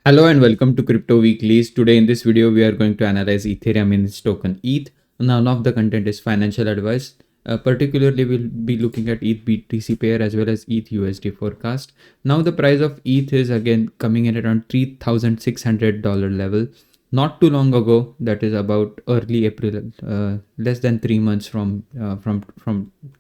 Hello and welcome to Crypto Weeklies. Today in this video, we are going to analyze Ethereum in its token ETH. None of the content is financial advice. Particularly, we'll be looking at ETH BTC pair as well as ETH USD forecast. Now, the price of ETH is again coming in around $3,600 level. Not too long ago, that is about early April, less than 3 months from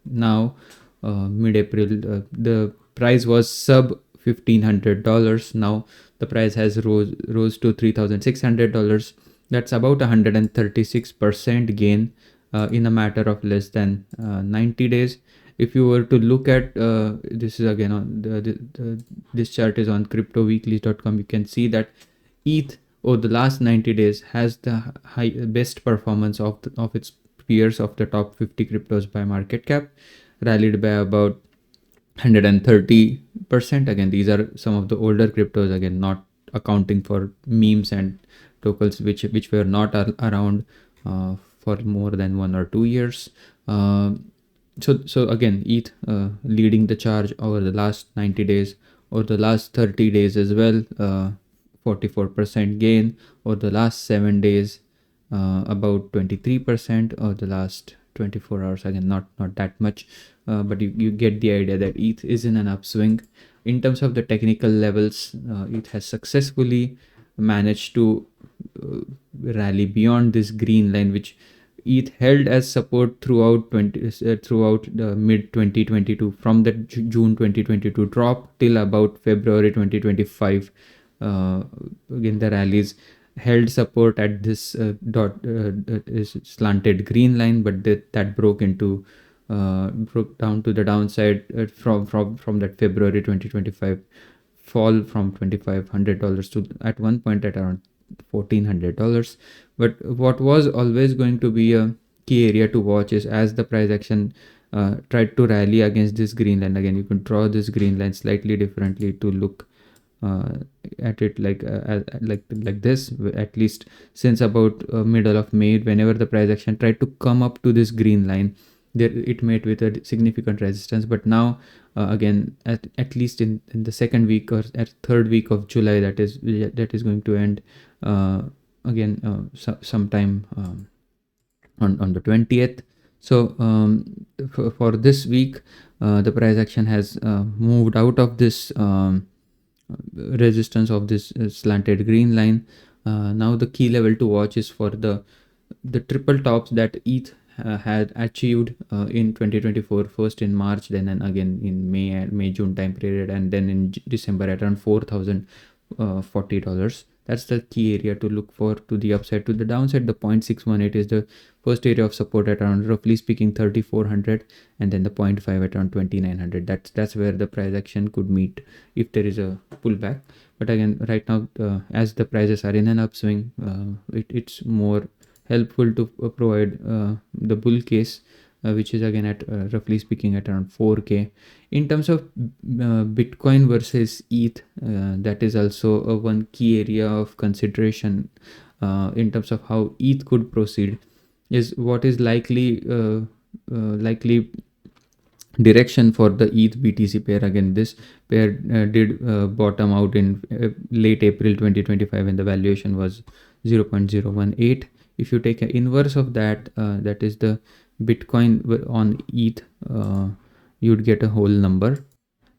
now, mid-April, the price was sub $1,500. Now the price has rose to $3,600. That's about 136% gain in a matter of less than 90 days. If you were to look at this is again on this chart is on cryptoweeklies.com. You can see that ETH over the last 90 days has the best performance of its peers of the top 50 cryptos by market cap, rallied by about 130%. Again, these are some of the older cryptos, again not accounting for memes and tokens which were not around for more than 1 or 2 years. So again, ETH leading the charge over the last 90 days, or the last 30 days as well. 44% gain over the last 7 days, about 23%, or the last 24 hours, again not that much, but you get the idea that ETH is in an upswing. In terms of the technical levels, it has successfully managed to rally beyond this green line, which ETH held as support throughout the mid 2022, from the June 2022 drop till about February 2025. Again, the rallies held support at this slanted green line, but that broke down to the downside from that February 2025 fall, from $2,500 to at one point at around $1,400. But what was always going to be a key area to watch is as the price action tried to rally against this green line. Again, you can draw this green line slightly differently to look at it like this. At least since about middle of May, whenever the price action tried to come up to this green line, there it met with a significant resistance. But now again, at least in the second week or at third week of July, that is going to end again sometime on the 20th. So for this week, the price action has moved out of this resistance of this slanted green line. Now the key level to watch is for the triple tops that ETH had achieved in 2024, first in March, then and again in May June time period, and then in December at around $4,040. That's the key area to look for to the upside. To the downside, the 0.618 is the first area of support at around, roughly speaking, 3,400, and then the 0.5 at around 2,900. That's where the price action could meet if there is a pullback. But again, right now, as the prices are in an upswing, it's more helpful to provide the bull case, which is again at roughly speaking at around 4K. In terms of Bitcoin versus ETH, that is also one key area of consideration in terms of how ETH could proceed. Is what is likely direction for the ETH BTC pair. Again, this pair did bottom out in late April 2025 when the valuation was 0.018. If you take an inverse of that, that is the Bitcoin on ETH, you'd get a whole number.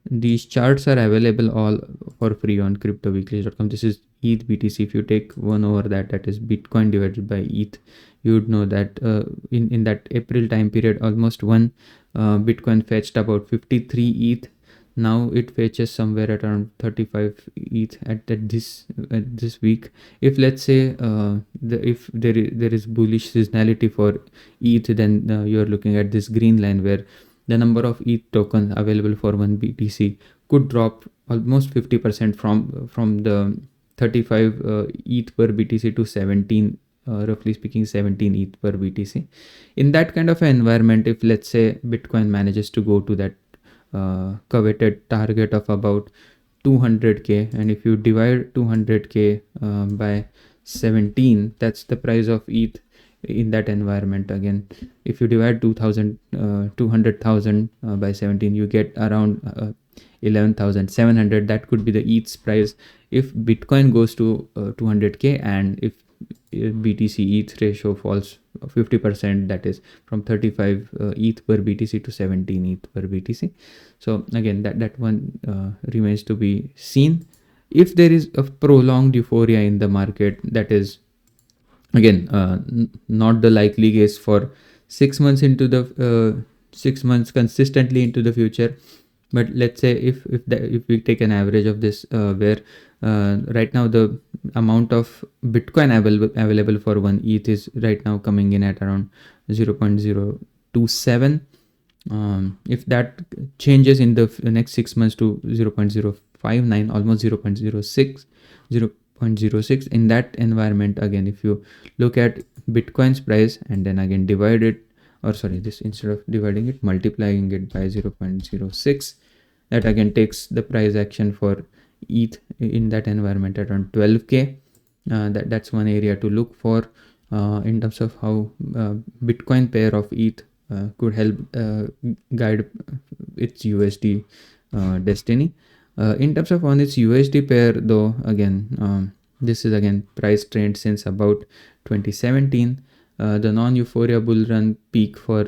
These charts are available all for free on cryptoweeklies.com. This is ETH BTC. If you take 1 over that is Bitcoin divided by ETH, you would know that in that April time period, almost one Bitcoin fetched about 53 ETH. Now it fetches somewhere at around 35 ETH at this week. If let's say if there is bullish seasonality for ETH, then you're looking at this green line where the number of ETH tokens available for one BTC could drop almost 50% from the 35 ETH per BTC to 17, roughly speaking 17 ETH per BTC. In that kind of an environment, if let's say Bitcoin manages to go to that coveted target of about 200k, and if you divide 200k by 17, that's the price of ETH in that environment. Again, if you divide 200,000 by 17, you get around 11,700. That could be the ETH's price if Bitcoin goes to 200k, and if BTC ETH ratio falls 50%, that is from 35 ETH per BTC to 17 ETH per BTC. So again, that one remains to be seen. If there is a prolonged euphoria in the market, that is again not the likely case for 6 months into the 6 months consistently into the future, but let's say if we take an average of this, where right now the amount of Bitcoin available for 1 ETH is right now coming in at around 0.027. If that changes in the next 6 months to 0.059, almost 0.06, in that environment, again, if you look at Bitcoin's price and then again divide it, or sorry, this instead of dividing it, multiplying it by 0.06, that again takes the price action for ETH in that environment at around 12k. That's one area to look for in terms of how Bitcoin pair of ETH could help guide its USD destiny. In terms of on its USD pair though, again, this is again price trend since about 2017. The non-euphoria bull run peak for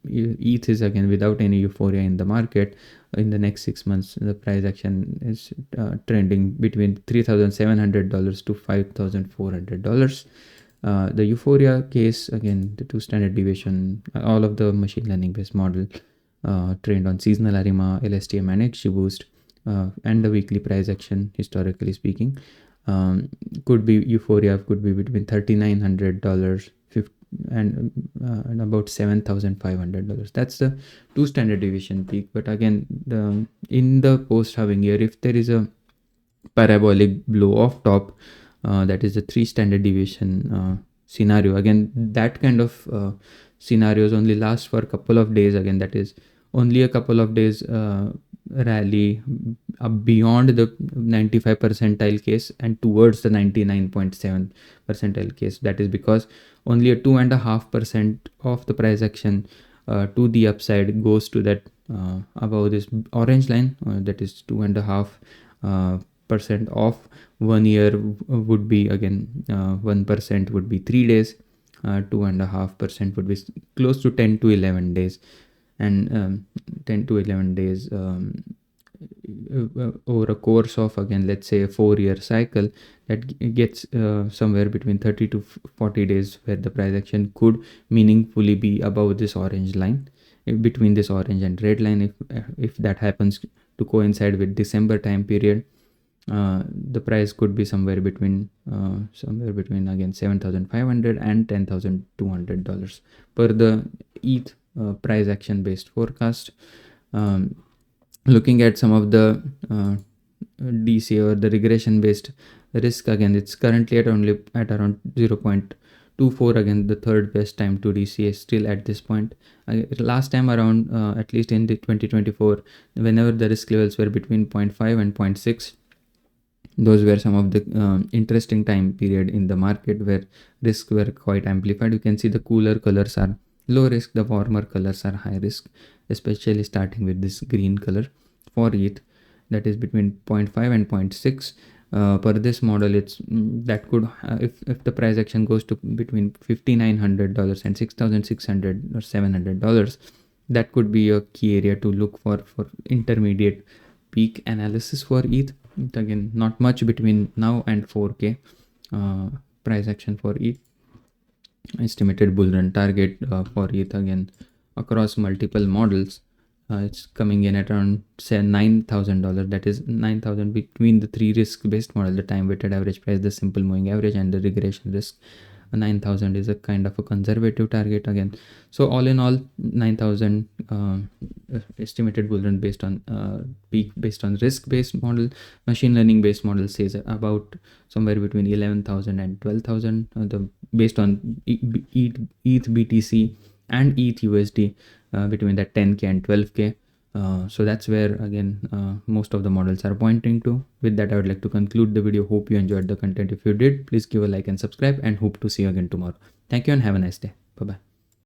ETH is again without any euphoria in the market. In the next 6 months, the price action is trending between $3,700 to $5,400. The euphoria case, again, the 2 standard deviation, all of the machine learning based model trained on seasonal ARIMA, LSTM and XGBoost, and the weekly price action, historically speaking, could be euphoria, could be between $3,900 and about $7,500. That's the 2 standard deviation peak. But again, in the post halving year, if there is a parabolic blow off top, that is the 3 standard deviation scenario, again, that kind of scenarios only last for a couple of days. Again, that is only a couple of days rally beyond the 95 percentile case and towards the 99.7 percentile case. That is because only a 2.5% of the price action to the upside goes to that above this orange line, that is 2.5% of 1 year would be, again, 1% would be 3 days, 2.5% would be close to 10 to 11 days, and 10 to 11 days over a course of, again, let's say a 4-year cycle, that gets somewhere between 30 to 40 days where the price action could meaningfully be above this orange line, between this orange and red line. If that happens to coincide with December time period, the price could be somewhere between again $7,500 and $10,200 per the ETH price action based forecast. Looking at some of the DCA or the regression based risk, again, it's currently at around 0.24. again, the third best time to DCA still at this point. Last time around, at least in the 2024, whenever the risk levels were between 0.5 and 0.6, those were some of the interesting time period in the market where risks were quite amplified. You can see the cooler colors are low risk, the warmer colors are high risk, especially starting with this green color for ETH, that is between 0.5 and 0.6. Per this model, it's that could if the price action goes to between $5,900 and $6,600 or $700, that could be a key area to look for intermediate peak analysis for ETH. Again, not much between now and 4k price action for ETH. Estimated bull run target for ETH, again, across multiple models, it's coming in at around say $9,000. that is 9,000 between the 3 risk based model, the time weighted average price, the simple moving average, and the regression risk. 9,000 is a kind of a conservative target again. So all in all, 9,000 estimated bull run based on peak based on risk based model. Machine learning based model says about somewhere between 11,000 and 12,000 based on ETH BTC and ETH USD, between that 10k and 12k. So that's where, again, most of the models are pointing to. With that, I would like to conclude the video. Hope you enjoyed the content. If you did, please give a like and subscribe, and hope to see you again tomorrow. Thank you and have a nice day. Bye bye.